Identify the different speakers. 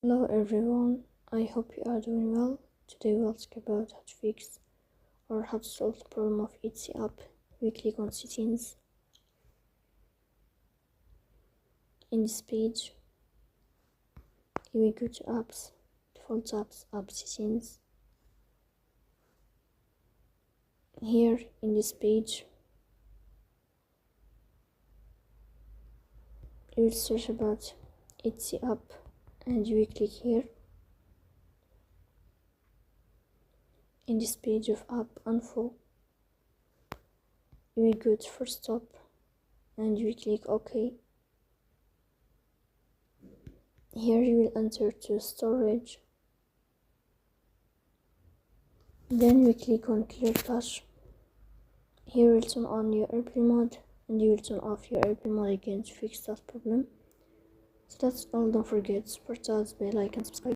Speaker 1: Hello everyone, I hope you are doing well. Today we'll talk about how to fix or how to solve the problem of Etsy app. We click on settings. In this page, you will go to apps, default apps, app settings. Here in this page, you will search about Etsy app and you will click here. In this page of app info, you will go to first stop and you will click OK. Here you will enter to storage. Then we click on clear cache. Here you will turn on your airplane mode and you will turn off your airplane mode again to fix that problem. So that's all. Don't forget to support us by like and subscribe.